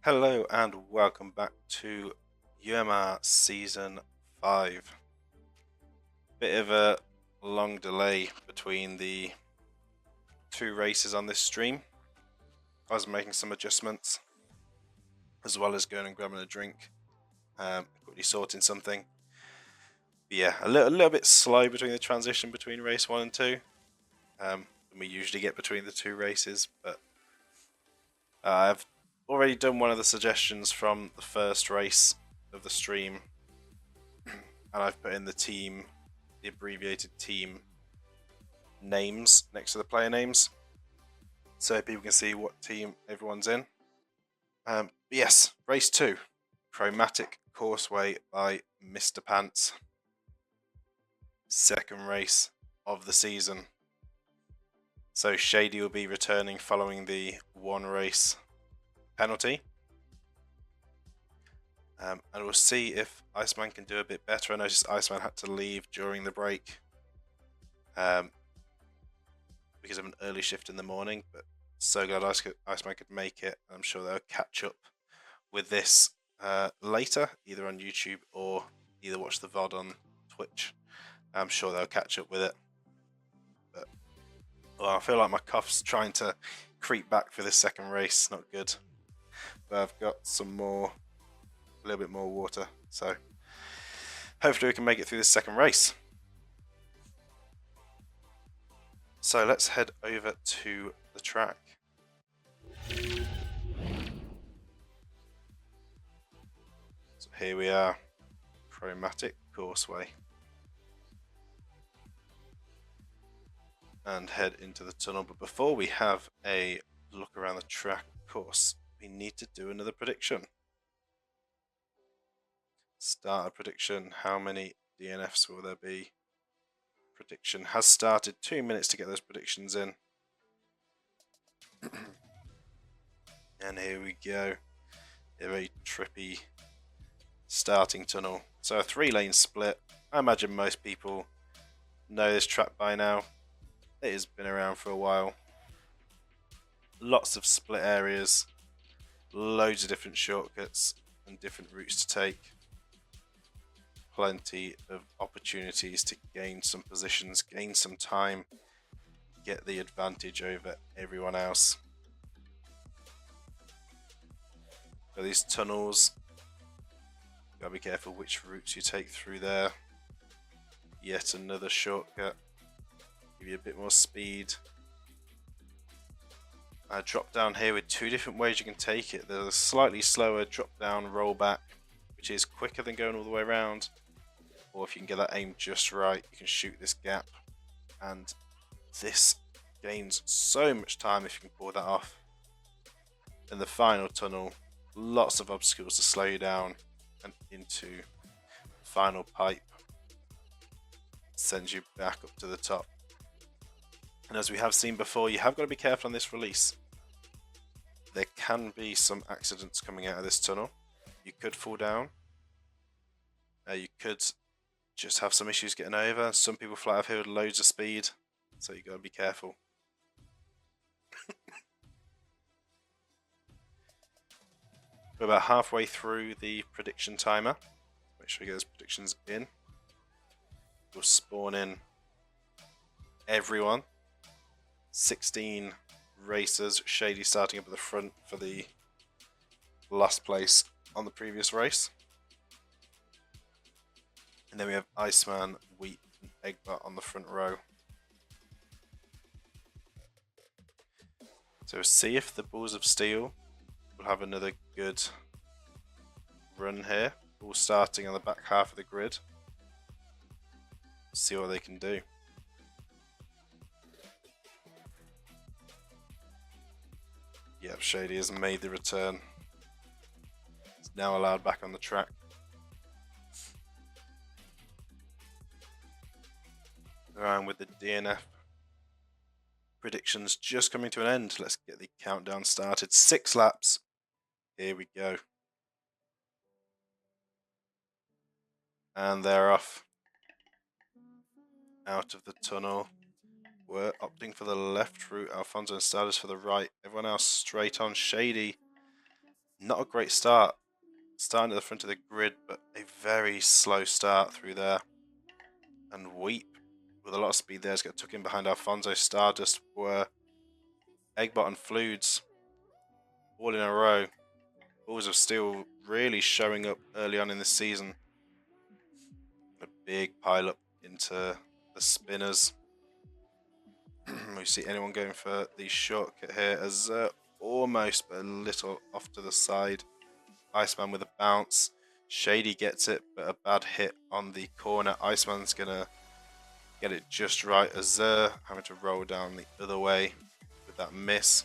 Hello and welcome back to UMR Season 5. Bit of a long delay between the two races on this stream. I was making some adjustments as well as going and grabbing a drink, quickly sorting something. But yeah, a little bit slow between the transition between race 1 and 2 than we usually get between the two races, but I've already done one of the suggestions from the first race of the stream, and I've put in the abbreviated team names next to the player names, so people can see what team everyone's in. Yes, race 2, Chromatic Courseway by Mr. Pants. Second race of the season. So Shady will be returning following the one race penalty. And we'll see if Iceman can do a bit better. I noticed Iceman had to leave during the break because of an early shift in the morning, but so glad Iceman could make it. I'm sure they'll catch up with this later, either on YouTube or either watch the VOD on Twitch. I'm sure they'll catch up with it. But I feel like my cough's trying to creep back for this second race. Not good. But I've got a little bit more water, so hopefully we can make it through this second race. So let's head over to the track. So here we are, Chromatic Courseway. And head into the tunnel, but before we have a look around the track, of course, we need to do another prediction. Start a prediction. How many DNFs will there be? Prediction has started. 2 minutes to get those predictions in. And here we go. A very trippy starting tunnel. So a 3-lane split. I imagine most people know this track by now. It has been around for a while. Lots of split areas. Loads of different shortcuts and different routes to take. Plenty of opportunities to gain some positions, gain some time, get the advantage over everyone else. So these tunnels, gotta be careful which routes you take through there. Yet another shortcut, give you a bit more speed. I drop down here with 2 different ways you can take it. There's a slightly slower drop down roll back, which is quicker than going all the way around. Or if you can get that aim just right, you can shoot this gap, and this gains so much time if you can pull that off. In the final tunnel, lots of obstacles to slow you down, and into the final pipe sends you back up to the top. And as we have seen before, you have got to be careful on this release. There can be some accidents coming out of this tunnel. You could fall down. You could just have some issues getting over. Some people fly off here with loads of speed, so you got to be careful. We're about halfway through the prediction timer. Make sure you get those predictions in. We'll spawn in everyone. 16 racers. Shady starting up at the front for the last place on the previous race. And then we have Iceman, Wheat, and Egbert on the front row. So see if the Balls of Steel will have another good run here. All starting on the back half of the grid. See what they can do. Yep, Shady has made the return. It's now allowed back on the track. Around with the DNF predictions just coming to an end. Let's get the countdown started. 6 laps. Here we go. And they're off. Out of the tunnel. We're opting for the left route. Alfonso and Stardust for the right. Everyone else straight on. Shady Not a great start. Starting at the front of the grid, but a very slow start through there. And Weep, with a lot of speed there, has got tucked in behind Alfonso. Stardust were Eggbot and Fluids all in a row. Balls of Steel really showing up early on in this season. A big pile up into the spinners. We see anyone going for the shortcut here as almost but a little off to the side. Iceman with a bounce. Shady gets it, but a bad hit on the corner. Iceman's gonna get it just right. Azur having to roll down the other way with that miss,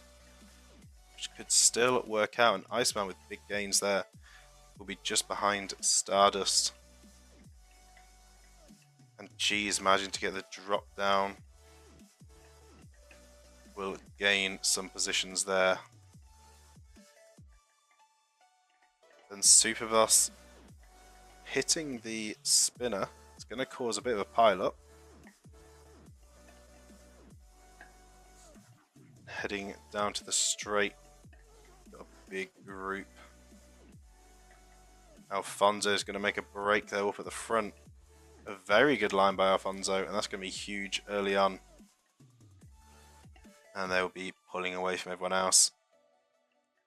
which could still work out. And Iceman with big gains there will be just behind Stardust. And Cheese managing to get the drop down will gain some positions there. Then Superboss hitting the spinner. It's going to cause a bit of a pile up. Heading down to the straight. Got a big group. Alfonso is going to make a break there up at the front. A very good line by Alfonso, and that's going to be huge early on. And they will be pulling away from everyone else.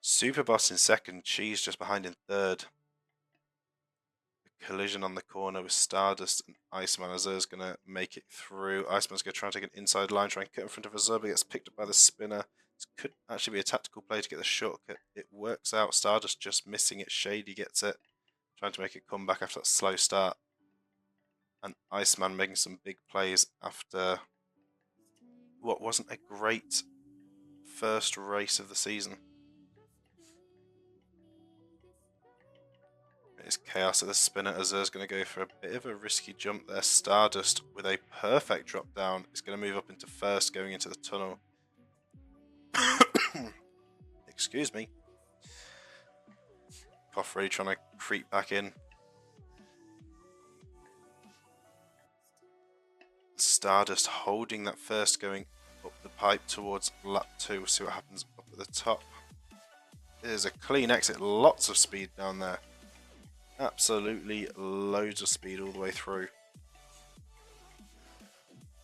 Superboss in second, Cheese just behind in third. The collision on the corner with Stardust and Iceman. Azur's going to make it through. Iceman's going to try and take an inside line, try and cut in front of Azur, but gets picked up by the spinner. This could actually be a tactical play to get the shortcut. It works out. Stardust just missing it. Shady gets it. Trying to make a comeback after that slow start. And Iceman making some big plays after what wasn't a great first race of the season. It's chaos at the spinner. Azur's going to go for a bit of a risky jump there. Stardust with a perfect drop down is going to move up into first, going into the tunnel. Excuse me. Cough really trying to creep back in. Stardust holding that first, going up the pipe towards lap 2. We'll see what happens up at the top. There's a clean exit, lots of speed down there. Absolutely loads of speed all the way through.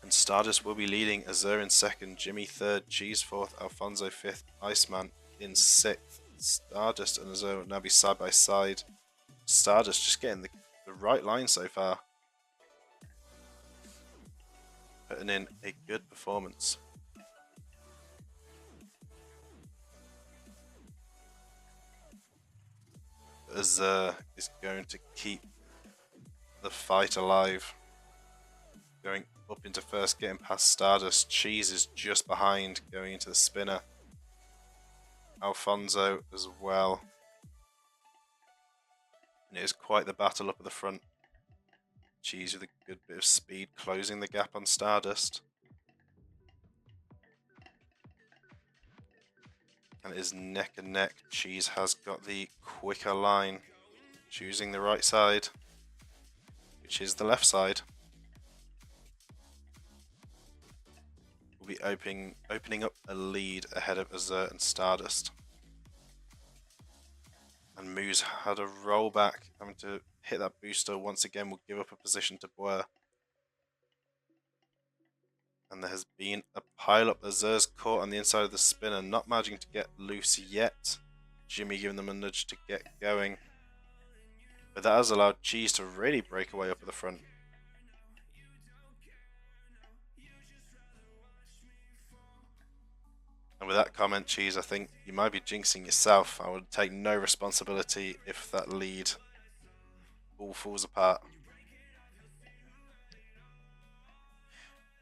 And Stardust will be leading. Azur in second, Jimmy third, Cheese fourth, Alfonso fifth, Iceman in sixth. Stardust and Azur will now be side by side. Stardust just getting the right line so far. Putting in a good performance. Azur is going to keep the fight alive. Going up into first, getting past Stardust. Cheese is just behind, going into the spinner. Alfonso as well. And it is quite the battle up at the front. Cheese with a good bit of speed, closing the gap on Stardust. And it is neck and neck. Cheese has got the quicker line, choosing the right side, which is the left side. Will be opening up a lead ahead of Azur and Stardust. And Moose had a rollback, having to hit that booster once again. Will give up a position to Boer. And there has been a pile up. Azur's caught on the inside of the spinner, not managing to get loose yet. Jimmy giving them a nudge to get going. But that has allowed Cheese to really break away up at the front. And with that comment, Cheese, I think you might be jinxing yourself. I would take no responsibility if that lead all falls apart.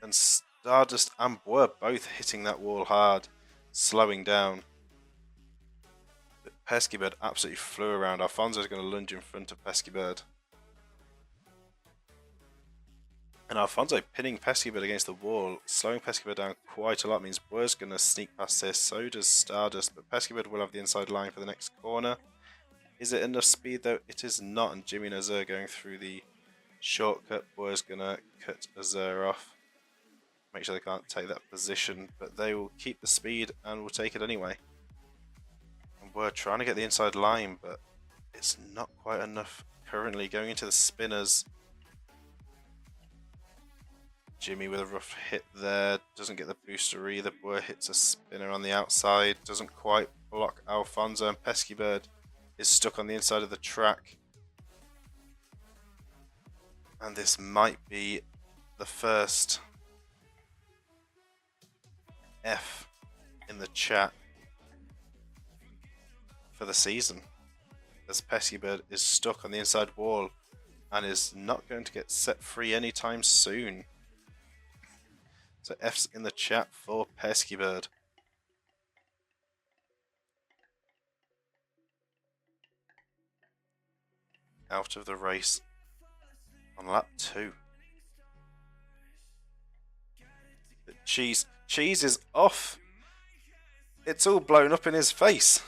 And Stardust and Boer both hitting that wall hard, slowing down. But Pesky Bird absolutely flew around. Alfonso's going to lunge in front of Pesky Bird. And Alfonso pinning Pesky Bird against the wall, slowing Pesky Bird down quite a lot, means Boer's going to sneak past this. So does Stardust, but Pesky Bird will have the inside line for the next corner. Is it enough speed though? It is not, and Jimmy and Azur going through the shortcut. Boer's going to cut Azur off. Make sure they can't take that position, but they will keep the speed and will take it anyway. And We're trying to get the inside line, but it's not quite enough currently. Going into the spinners. Jimmy with a rough hit there. Doesn't get the booster either. Boer hits a spinner on the outside. Doesn't quite block Alfonso. And Pesky Bird is stuck on the inside of the track. And this might be the first F in the chat for the season, as Pesky Bird is stuck on the inside wall and is not going to get set free anytime soon. So F's in the chat for Pesky Bird. Out of the race on lap 2. But Cheese is off. It's all blown up in his face.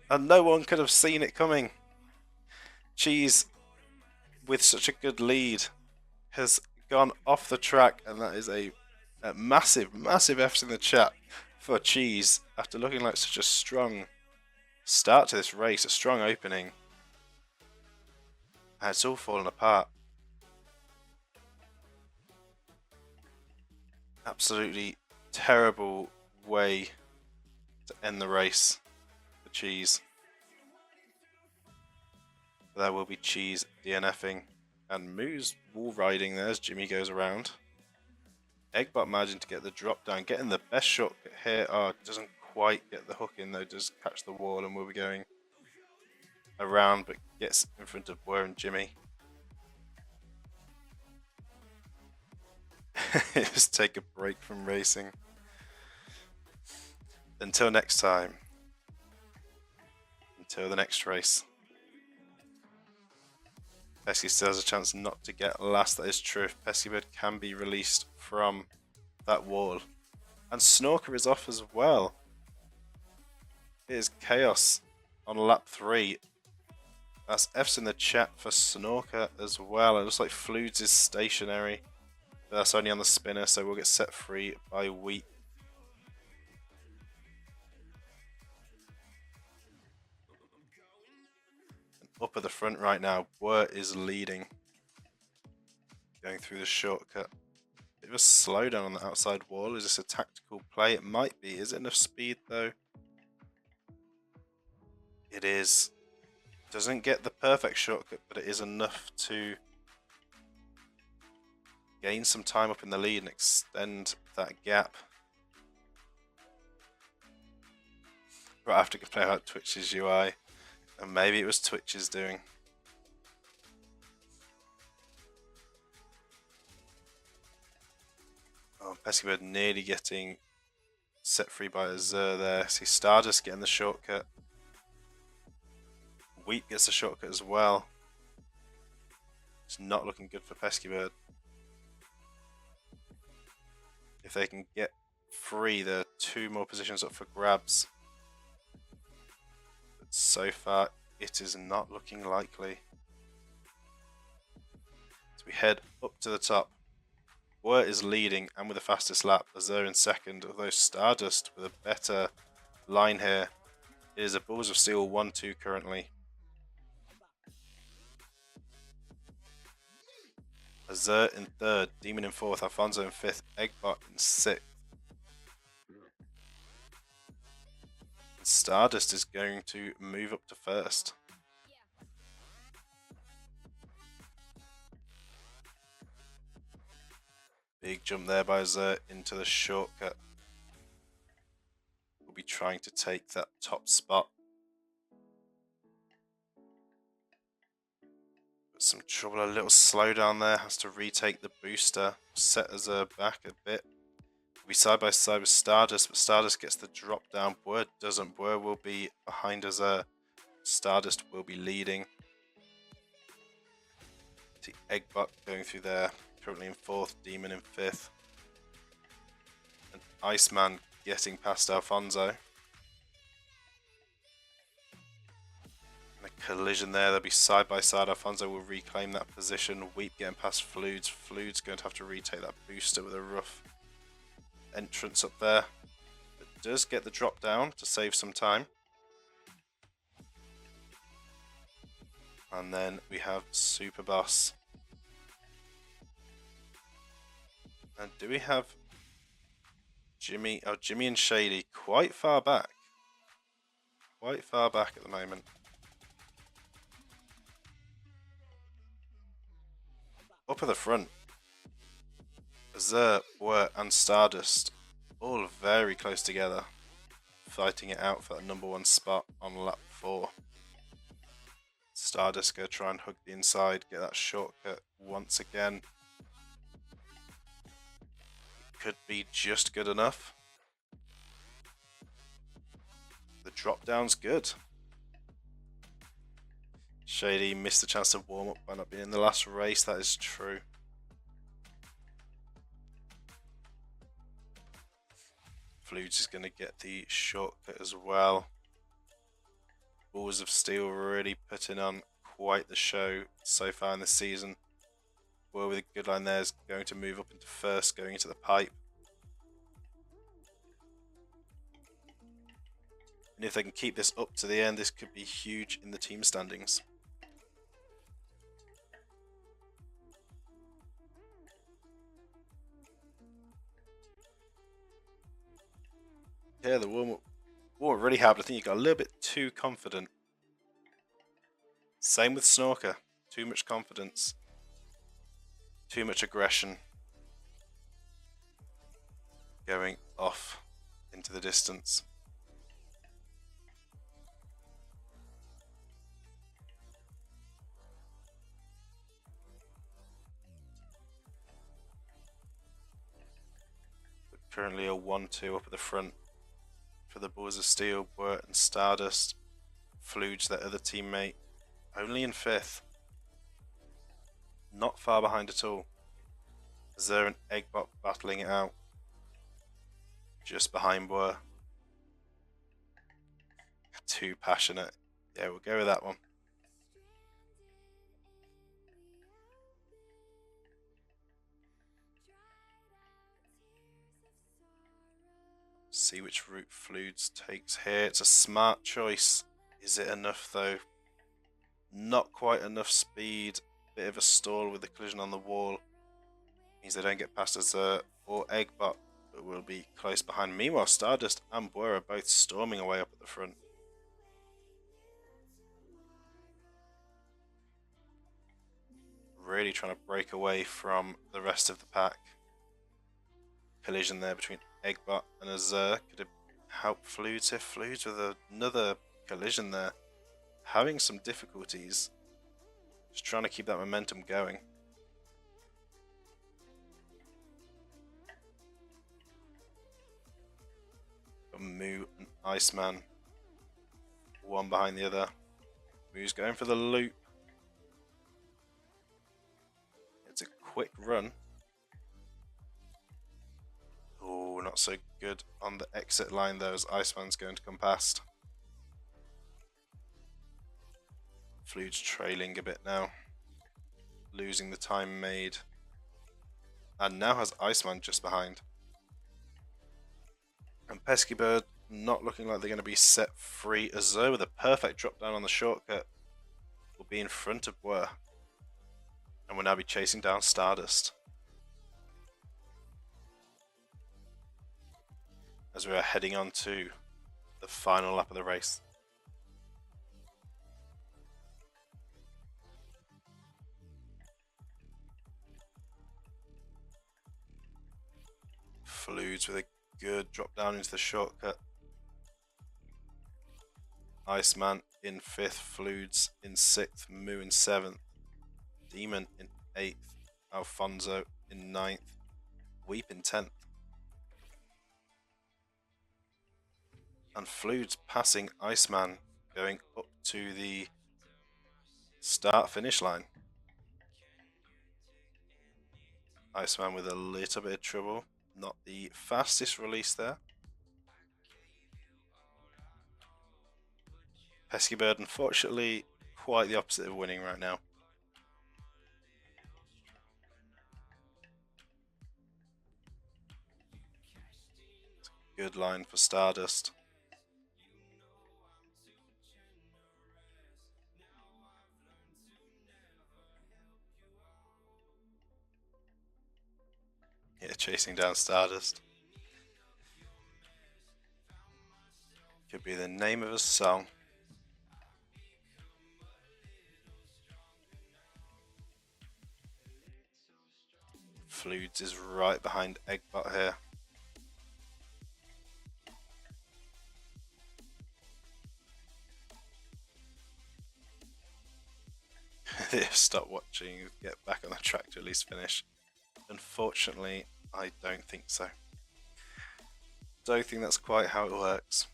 And no one could have seen it coming. Cheese, with such a good lead, has gone off the track, and that is a massive, massive F's in the chat for Cheese after looking like such a strong start to this race, a strong opening. And it's all fallen apart. Absolutely terrible way to end the race for Cheese. There will be Cheese DNFing and Moo's wall riding there as Jimmy goes around. Eggbot managing to get the drop down, getting the best shortcut here. Oh, doesn't quite get the hook in though, does catch the wall and will be going around, but gets in front of Boer and Jimmy. Just take a break from racing. Until next time. Until the next race. Pesky still has a chance not to get last. That is true if Pesky Bird can be released from that wall. And Snorker is off as well. It is chaos on lap 3. That's F's in the chat for Snorker as well. It looks like Fludes is stationary. But that's only on the spinner, so we'll get set free by Wheat. And up at the front right now, Wert is leading. Going through the shortcut. Bit of a slowdown on the outside wall. Is this a tactical play? It might be. Is it enough speed though? It is. Doesn't get the perfect shortcut, but it is enough to gain some time up in the lead and extend that gap. Right, I have to complain about Twitch's UI, and maybe it was Twitch's doing. Oh, Pesky Bird nearly getting set free by Azur there. See Stardust getting the shortcut. Wheat gets a shortcut as well. It's not looking good for Pesky Bird. If they can get free, there are 2 more positions up for grabs. But so far, it is not looking likely. So we head up to the top. Wert is leading and with the fastest lap. Azur in second, although Stardust with a better line here. It is a Balls of Steel 1-2 currently. Azur in third, Demon in fourth, Alfonso in fifth, Eggbot in sixth. And Stardust is going to move up to first. Big jump there by Azur into the shortcut. We'll be trying to take that top spot. Some trouble, a little slowdown there, has to retake the booster, set Azur back a bit. We'll be side by side with Stardust, but Stardust gets the drop down. Boer doesn't. Boer will be behind Azur. Stardust will be leading. See Eggbot going through there, currently in fourth, Demon in fifth. And Iceman getting past Alfonso. Collision there, they'll be side by side. Alfonso will reclaim that position. Weep getting past Fludes. Fludes going to have to retake that booster with a rough entrance up there. But does get the drop down to save some time. And then we have Super Boss. And do we have Jimmy? Oh, Jimmy and Shady quite far back. Quite far back at the moment. Up at the front, Azure, Blur and Stardust all very close together, fighting it out for that #1 spot on lap 4. Stardust go try and hug the inside, get that shortcut once again. Could be just good enough. The drop down's good. Shady missed the chance to warm up by not being in the last race, that is true. Fluids is going to get the shortcut as well. Balls of Steel really putting on quite the show so far in the season. Well, with a good line there is going to move up into first, going into the pipe. And if they can keep this up to the end, this could be huge in the team standings. Yeah, the warm-up really helped. I think you got a little bit too confident. Same with Snorker. Too much confidence. Too much aggression. Going off into the distance. But currently a 1-2 up at the front for the Balls of Steel, Burt and Stardust. Fluge, their other teammate, only in 5th. Not far behind at all. Azure and Eggbot battling it out. Just behind Bur. Too passionate. Yeah, we'll go with that one. See which route Fludes takes here. It's a smart choice. Is it enough though? Not quite enough speed. Bit of a stall with the collision on the wall. Means they don't get past Azure or Eggbot, but will be close behind. Meanwhile, Stardust and Bur are both storming away up at the front. Really trying to break away from the rest of the pack. Collision there between Eggbot and Azure could have helped Fludes here. Fludes with another collision there. Having some difficulties. Just trying to keep that momentum going. Moo and Iceman. One behind the other. Moo's going for the loop. It's a quick run. Oh, not so good on the exit line though, as Iceman's going to come past. Flude's trailing a bit now. Losing the time made. And now has Iceman just behind. And Pesky Bird not looking like they're going to be set free. Azure with a perfect drop down on the shortcut will be in front of Bur. And will now be chasing down Stardust. As we are heading on to the final lap of the race. Fludes with a good drop down into the shortcut. Iceman in 5th, Fludes in 6th, Moo in 7th, Demon in 8th, Alfonso in 9th, Weep in 10th. And Fludes passing Iceman, going up to the start-finish line. Iceman with a little bit of trouble. Not the fastest release there. Pesky Bird, unfortunately, quite the opposite of winning right now. good line for Stardust. Yeah, chasing down Stardust. Could be the name of a song. Fluids is right behind Eggbot here. Stop watching, get back on the track to at least finish. Unfortunately, I don't think so. Don't think that's quite how it works.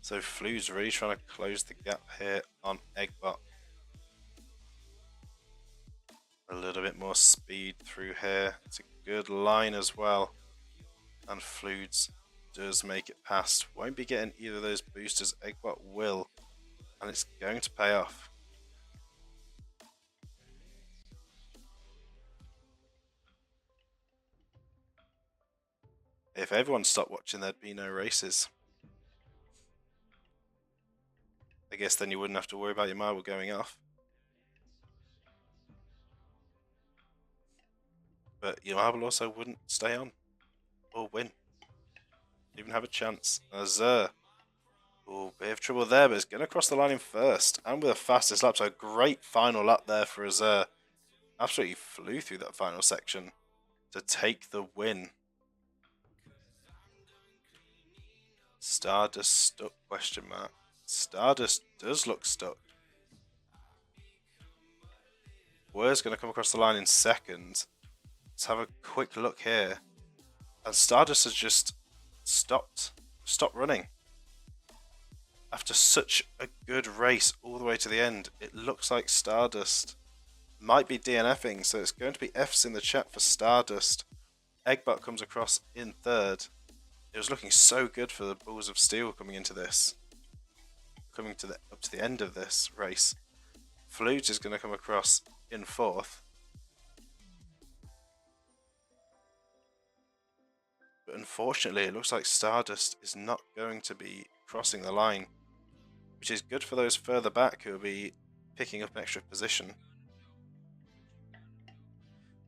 So Flu's really trying to close the gap here on Eggbot. A little bit more speed through here. It's a good line as well. And Fludes does make it past. Won't be getting either of those boosters. Eggbot will. And it's going to pay off. If everyone stopped watching, there'd be no races. I guess then you wouldn't have to worry about your marble going off. But your marble also wouldn't stay on or win. Even have a chance. Azur. Oh, bit of trouble there, but it's going to cross the line in first. And with the fastest lap, so a great final lap there for Azur. Absolutely flew through that final section to take the win. Stardust stuck, question mark. Stardust does look stuck. Whir's going to come across the line in second. Let's have a quick look here. And Stardust has just stopped running. After such a good race all the way to the end, it looks like Stardust might be DNFing, so it's going to be F's in the chat for Stardust. Eggbot comes across in third. It was looking so good for the Bulls of Steel coming into this. Coming to up to the end of this race. Flute is going to come across in fourth. But unfortunately, it looks like Stardust is not going to be crossing the line, which is good for those further back who will be picking up an extra position.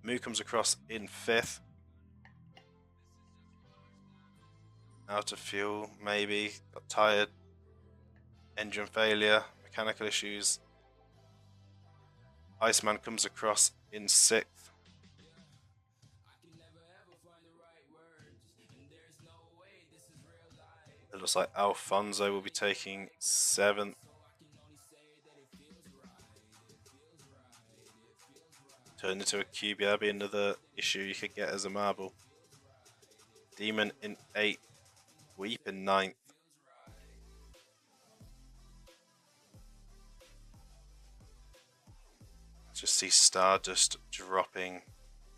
Moo comes across in fifth. Out of fuel, maybe. Got tired. Engine failure. Mechanical issues. Iceman comes across in sixth. It looks like Alfonso will be taking seventh. Turned into a QB, that'd be another issue you could get as a marble. Demon in eighth. Weep in ninth. Just see Stardust dropping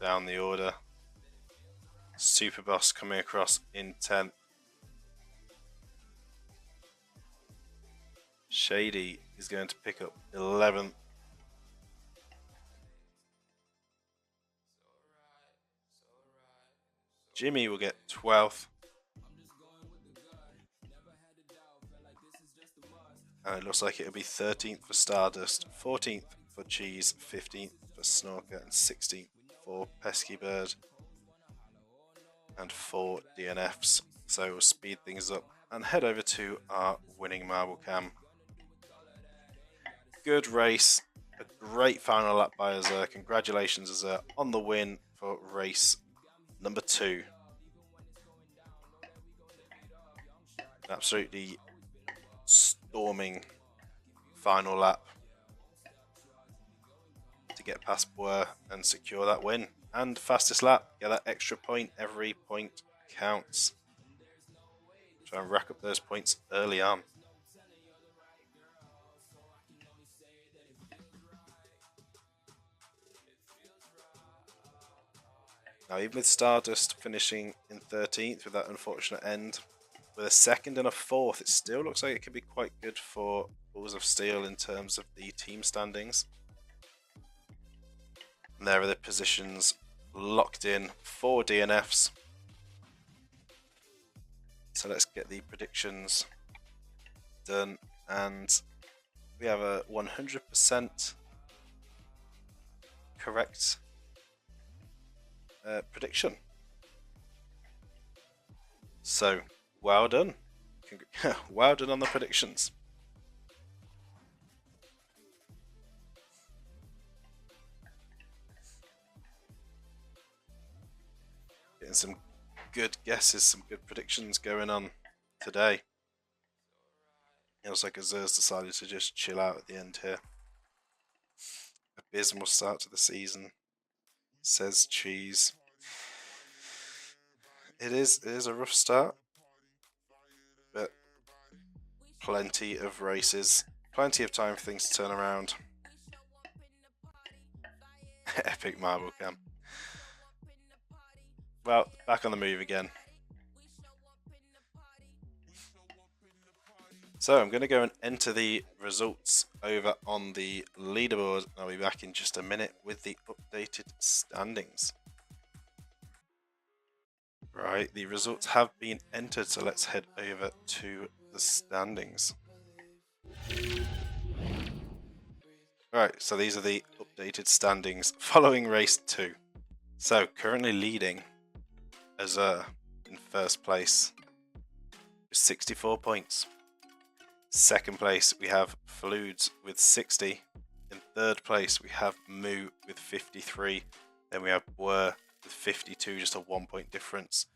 down the order. Superboss coming across in 10th. Shady is going to pick up 11th. Jimmy will get 12th. And it looks like it'll be 13th for Stardust, 14th for Cheese, 15th for Snorker, and 16th for Pesky Bird. And 4 DNFs. So we'll speed things up and head over to our winning marble cam. Good race, a great final lap by Azur. Congratulations, Azur, on the win for race number 2. Absolutely storming final lap to get past Boer and secure that win. And fastest lap, get that extra point. Every point counts. Try and rack up those points early on. Now, even with Stardust finishing in 13th with that unfortunate end, with a second and a fourth, it still looks like it could be quite good for Balls of Steel in terms of the team standings. And there are the positions locked in for DNFs. So let's get the predictions done, and we have a 100% correct prediction. So well done. Well done on the predictions. Getting some good guesses, some good predictions going on today. It looks like Azur's decided to just chill out at the end here. Abysmal start to the season, says Cheese. It is a rough start, but plenty of races, plenty of time for things to turn around. Epic marble cam. Well, back on the move again. So I'm going to go and enter the results over on the leaderboard. I'll be back in just a minute with the updated standings. Right, the results have been entered, so let's head over to the standings. Right, so these are the updated standings following race 2. So currently leading Azur in first place with 64 points. Second place we have Fludes with 60. In third place we have Moo with 53. Then we have Bwer with 52, just a 1 point difference.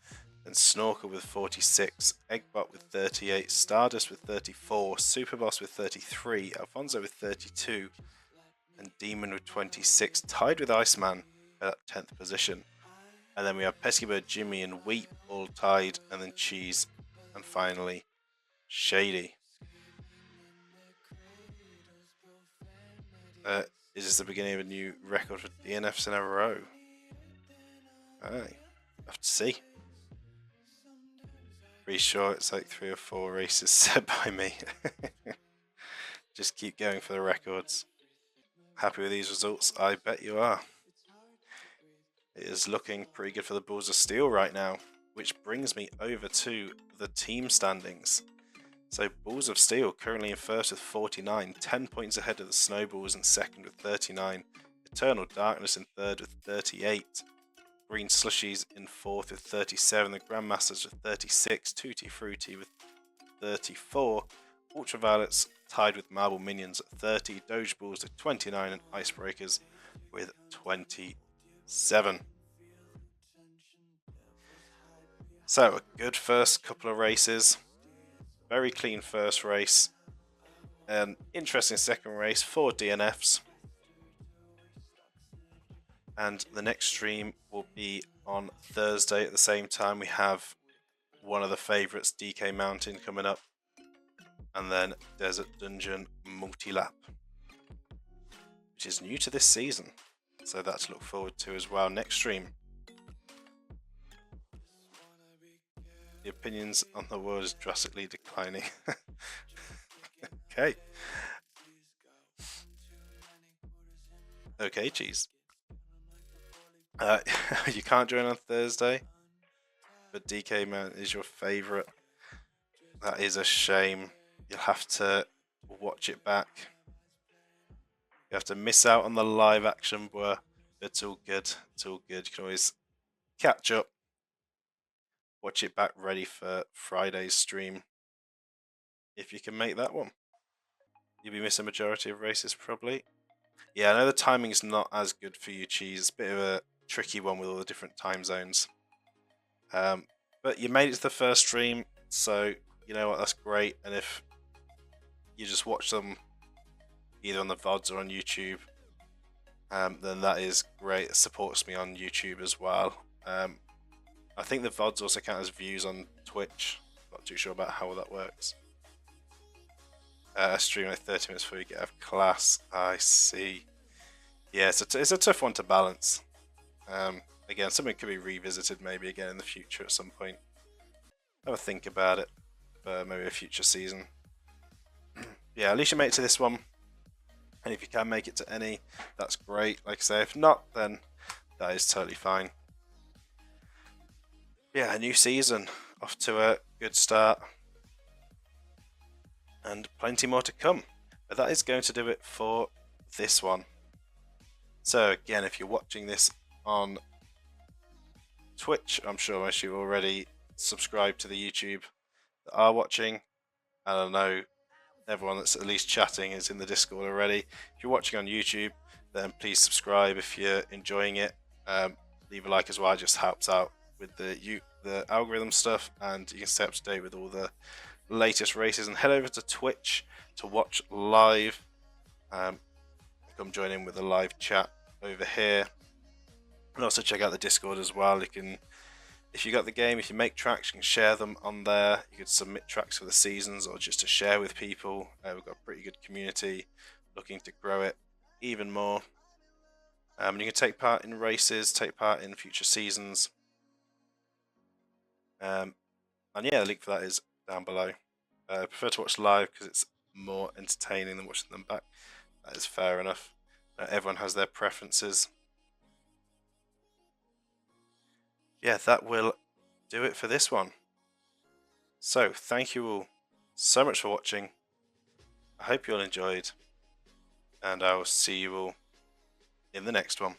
Then Snorker with 46, Eggbot with 38, Stardust with 34, Superboss with 33, Alfonso with 32, and Demon with 26, tied with Iceman at 10th position. And then we have Peskybird, Jimmy, and Weep all tied, and then Cheese, and finally Shady. Is this the beginning of a new record for DNFs in a row? Aye, have to see. Pretty sure it's like 3 or 4 races set by me. Just keep going for the records. Happy with these results? I bet you are. It is looking pretty good for the Balls of Steel right now, which brings me over to the team standings. So Balls of Steel currently in first with 49, 10 points ahead of the Snowballs in second with 39, Eternal Darkness in third with 38, Green Slushies in fourth with 37, the Grandmasters with 36, Tutti Frutti with 34, Ultraviolets tied with Marble Minions at 30, Doge Balls with 29, and Icebreakers with 27. So a good first couple of races. Very clean first race. An interesting second race, 4 DNFs. And the next stream will be on Thursday at the same time. We have one of the favourites, DK Mountain, coming up. And then Desert Dungeon Multi-Lap, which is new to this season. So that to look forward to as well. Next stream. The opinions on the world is drastically declining. Okay. Okay, Cheese. You can't join on Thursday, but DK Man is your favourite. That is a shame. You'll have to watch it back. You have to miss out on the live action, but it's all good. It's all good. You can always catch up, watch it back ready for Friday's stream. If you can make that one. You'll be missing a majority of races probably. Yeah, I know the timing's not as good for you, Cheese. It's a bit of a tricky one with all the different time zones. But you made it to the first stream, so you know what, that's great. And if you just watch them either on the VODs or on YouTube, then that is great. It supports me on YouTube as well. I think the VODs also count as views on Twitch. Not too sure about how that works. Stream like 30 minutes before you get out of class. I see. Yeah, it's a tough one to balance. Again, something could be revisited maybe again in the future at some point. Have a think about it. for maybe a future season. Yeah, at least you make it to this one, and if you can make it to any, that's great. Like I say, if not, then that is totally fine. Yeah, a new season, off to a good start, and plenty more to come. But that is going to do it for this one. So again, if you're watching this on Twitch, I'm sure most of you already subscribed to the YouTube that are watching. I don't know, everyone that's at least chatting is in the Discord already. If you're watching on YouTube, then please subscribe if you're enjoying it. Leave a like as well, it just helps out with the algorithm stuff, and you can stay up to date with all the latest races. And head over to Twitch to watch live. Come join in with a live chat over here, and also check out the Discord as well. You can, if you got the game, if you make tracks, you can share them on there. You could submit tracks for the seasons or just to share with people. We've got a pretty good community, looking to grow it even more. And you can take part in races, take part in future seasons. And yeah, the link for that is down below. I prefer to watch live because it's more entertaining than watching them back. That is fair enough. Everyone has their preferences. Yeah, that will do it for this one. So thank you all so much for watching. I hope you all enjoyed, and I will see you all in the next one.